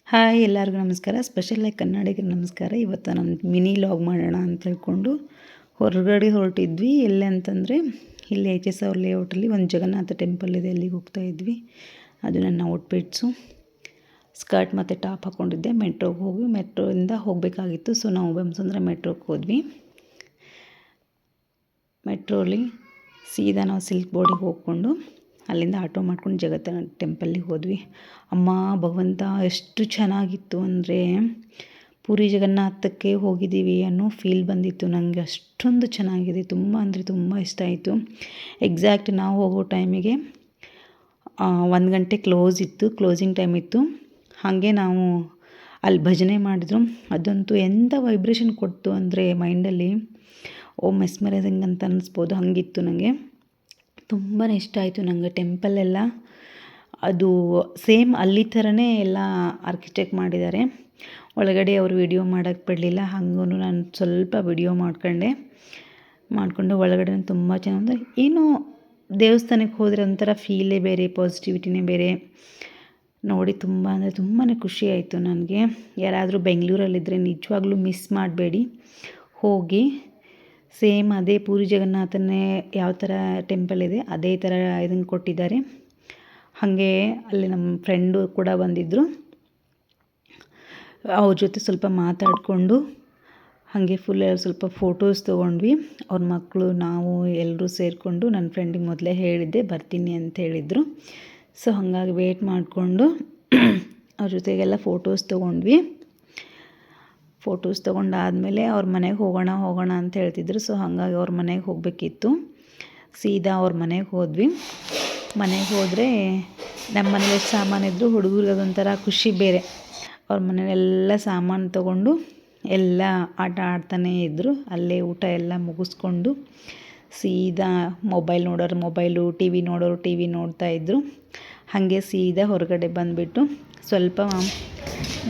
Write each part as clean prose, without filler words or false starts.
Hi ಎಲ್ಲರಿಗೂ ನಮಸ್ಕಾರ. ಸ್ಪೆಷಲಾಗಿ ಕನ್ನಡಿಗರಿಗೆ ನಮಸ್ಕಾರ. ಇವತ್ತು ನಮ್ಮ ಮಿನಿ ಲಾಗ್ ಮಾಡೋಣ ಅಂತ ಹೇಳ್ಕೊಂಡು ಹೊರಗಡೆ ಹೊರಟಿದ್ವಿ. ಎಲ್ಲಿ ಅಂತಂದರೆ ಇಲ್ಲಿ HSR ಲೇಔಟಲ್ಲಿ ಒಂದು ಜಗನ್ನಾಥ ಟೆಂಪಲ್ ಇದೆ, ಅಲ್ಲಿಗೆ ಹೋಗ್ತಾ ಇದ್ವಿ. ಅದು ನನ್ನ ಔಟ್ಫಿಟ್ಸು. ಸ್ಕರ್ಟ್ ಮತ್ತು ಟಾಪ್ ಹಾಕ್ಕೊಂಡಿದ್ದೆ. ಮೆಟ್ರೋಗೆ ಹೋಗಿ ಮೆಟ್ರೋಯಿಂದ ಹೋಗಬೇಕಾಗಿತ್ತು. ಸೊ ನಾವು ಬೊಮ್ಮಸಂದ್ರ ಮೆಟ್ರೋಗೆ ಹೋದ್ವಿ. ಮೆಟ್ರೋಲಿ ಸೀದಾ ನಾವು ಸಿಲ್ಕ್ ಬೋರ್ಡಿಗೆ ಹೋಗ್ಕೊಂಡು ಅಲ್ಲಿಂದ ಆಟೋ ಮಾಡ್ಕೊಂಡು ಜಗನ್ನಾಥ ಟೆಂಪಲ್ಲಿಗೆ ಹೋದ್ವಿ. ಅಮ್ಮ ಭಗವಂತ ಎಷ್ಟು ಚೆನ್ನಾಗಿತ್ತು ಅಂದರೆ ಪುರಿ ಜಗನ್ನಾಥಕ್ಕೆ ಹೋಗಿದ್ದೀವಿ ಅನ್ನೋ ಫೀಲ್ ಬಂದಿತ್ತು ನನಗೆ. ಅಷ್ಟೊಂದು ಚೆನ್ನಾಗಿದೆ, ತುಂಬ ಅಂದರೆ ತುಂಬ ಇಷ್ಟ ಆಯಿತು. ಎಕ್ಸಾಕ್ಟ್ ನಾವು ಹೋಗೋ ಟೈಮಿಗೆ 1 ಗಂಟೆ ಕ್ಲೋಸಿಂಗ್ ಟೈಮ್ ಇತ್ತು. ಹಾಗೆ ನಾವು ಅಲ್ಲಿ ಭಜನೆ ಮಾಡಿದ್ರು. ಅದಂತೂ ಎಂಥ ವೈಬ್ರೇಷನ್ ಕೊಡ್ತು ಅಂದರೆ ಮೈಂಡಲ್ಲಿ ಮೆಸ್ಮರೈಸಿಂಗ್ ಅಂತ ಅನ್ನಿಸ್ಬೋದು, ಹಾಗಿತ್ತು ನನಗೆ. ತುಂಬಾ ಇಷ್ಟ ಆಯಿತು ನನಗೆ ಟೆಂಪಲ್ಲೆಲ್ಲ. ಅದು ಸೇಮ್ ಅಲ್ಲಿ ಥರನೇ ಎಲ್ಲ ಆರ್ಕಿಟೆಕ್ಟ್ ಮಾಡಿದ್ದಾರೆ. ಒಳಗಡೆ ಅವರು ವಿಡಿಯೋ ಮಾಡೋಕ್ಕೆ ಬಿಡಲಿಲ್ಲ. ಹಾಗೂ ನಾನು ಸ್ವಲ್ಪ ವಿಡಿಯೋ ಮಾಡಿಕೊಂಡು ಒಳಗಡೆ ತುಂಬ ಚೆನ್ನಾಗಿ ಏನೋ ದೇವಸ್ಥಾನಕ್ಕೆ ಹೋದರೆ ಒಂಥರ ಫೀಲೇ ಬೇರೆ, ಪಾಸಿಟಿವಿಟಿನೇ ಬೇರೆ. ನೋಡಿ ತುಂಬ ಅಂದರೆ ತುಂಬಾ ಖುಷಿ ಆಯಿತು ನನಗೆ. ಯಾರಾದರೂ ಬೆಂಗಳೂರಲ್ಲಿದ್ದರೆ ನಿಜವಾಗ್ಲೂ ಮಿಸ್ ಮಾಡಬೇಡಿ, ಹೋಗಿ. ಸೇಮ್ ಅದೇ ಪೂರಿ ಜಗನ್ನಾಥನೇ ಯಾವ ಥರ ಟೆಂಪಲ್ ಇದೆ ಅದೇ ಥರ ಇದನ್ನು ಕೊಟ್ಟಿದ್ದಾರೆ. ಹಾಗೆ ಅಲ್ಲಿ ನಮ್ಮ ಫ್ರೆಂಡು ಕೂಡ ಬಂದಿದ್ದರು. ಅವ್ರ ಜೊತೆ ಸ್ವಲ್ಪ ಮಾತಾಡಿಕೊಂಡು ಹಾಗೆ ಸ್ವಲ್ಪ ಫೋಟೋಸ್ ತೊಗೊಂಡ್ವಿ. ಅವ್ರ ಮಕ್ಕಳು ನಾವು ಎಲ್ಲರೂ ಸೇರಿಕೊಂಡು, ನನ್ನ ಫ್ರೆಂಡಿಗೆ ಮೊದಲೇ ಹೇಳಿದ್ದೆ ಬರ್ತೀನಿ ಅಂತ ಹೇಳಿದರು. ಸೊ ಹಾಗಾಗಿ ವೇಟ್ ಮಾಡಿಕೊಂಡು ಅವ್ರ ಜೊತೆಗೆಲ್ಲ ಫೋಟೋಸ್ ತೊಗೊಂಡ್ವಿ. ಫೋಟೋಸ್ ತೊಗೊಂಡಾದಮೇಲೆ ಅವ್ರ ಮನೆಗೆ ಹೋಗೋಣ ಅಂತ ಹೇಳ್ತಿದ್ರು. ಸೊ ಹಾಗಾಗಿ ಅವ್ರ ಮನೆಗೆ ಹೋಗಬೇಕಿತ್ತು. ಸೀದಾ ಅವ್ರ ಮನೆಗೆ ಹೋದ್ವಿ. ಮನೆಗೆ ಹೋದರೆ ನಮ್ಮ ಮನೇಲಿ ಎಷ್ಟು ಸಾಮಾನಿದ್ರು ಹುಡುಗರಿಗೆ ಅದೊಂಥರ ಖುಷಿ ಬೇರೆ. ಅವ್ರ ಮನೆಯಲ್ಲೆಲ್ಲ ಸಾಮಾನು ತೊಗೊಂಡು ಎಲ್ಲ ಆಟ ಆಡ್ತಾನೇ ಇದ್ದರು. ಅಲ್ಲೇ ಊಟ ಎಲ್ಲ ಮುಗಿಸ್ಕೊಂಡು ಸೀದಾ ಮೊಬೈಲ್ ನೋಡೋರು ಮೊಬೈಲು, ಟಿ ವಿ ನೋಡೋರು ಟಿ ವಿ ನೋಡ್ತಾಯಿದ್ರು. ಹಾಗೆ ಸೀದಾ ಹೊರಗಡೆ ಬಂದುಬಿಟ್ಟು ಸ್ವಲ್ಪ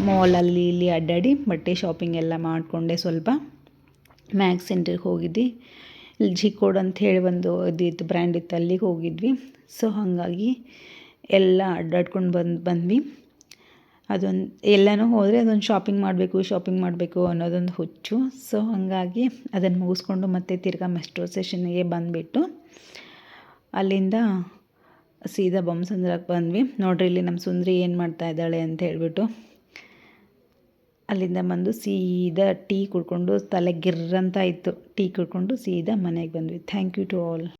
ಮಾಲಲ್ಲಿ ಇಲ್ಲಿ ಅಡ್ಡಾಡಿ ಬಟ್ಟೆ ಶಾಪಿಂಗ್ ಎಲ್ಲ ಮಾಡಿಕೊಂಡೆ. ಸ್ವಲ್ಪ ಮ್ಯಾಕ್ಸ್ ಸೆಂಟ್ರಿಗೆ ಹೋಗಿದ್ವಿ. ಇಲ್ಲಿ ಜಿಕೋಡ್ ಅಂತ ಹೇಳಿ ಒಂದು ಇದಿತ್ತು, ಬ್ರ್ಯಾಂಡ್ ಇತ್ತು, ಅಲ್ಲಿಗೆ ಹೋಗಿದ್ವಿ. ಸೊ ಹಾಗಾಗಿ ಎಲ್ಲ ಅಡ್ಡಾಡ್ಕೊಂಡು ಬಂದ್ವಿ. ಅದೊಂದು ಎಲ್ಲನೂ ಹೋದರೆ ಅದೊಂದು ಶಾಪಿಂಗ್ ಮಾಡಬೇಕು ಅನ್ನೋದೊಂದು ಹುಚ್ಚು. ಸೊ ಹಾಗಾಗಿ ಅದನ್ನು ಮುಗಿಸ್ಕೊಂಡು ಮತ್ತೆ ತಿರ್ಗಾ ಮೆಟ್ರೋ ಸ್ಟೇಷನ್ನಿಗೆ ಬಂದುಬಿಟ್ಟು ಅಲ್ಲಿಂದ ಸೀದಾ ಬೊಮ್ಮಸಂದ್ರಕ್ಕೆ ಬಂದ್ವಿ. ನೋಡ್ರಿ ಇಲ್ಲಿ ನಮ್ಮ ಸುಂದ್ರಿ ಏನು ಮಾಡ್ತಾ ಇದ್ದಾಳೆ ಅಂತ ಹೇಳಿಬಿಟ್ಟು ಅಲ್ಲಿಂದ ಬಂದು ಸೀದಾ ಟೀ ಕುಡ್ಕೊಂಡು, ತಲೆ ಗಿರ್ರಂತ ಇತ್ತು, ಟೀ ಕುಡ್ಕೊಂಡು ಸೀದಾ ಮನೆಗೆ ಬಂದ್ವಿ. Thank you to all.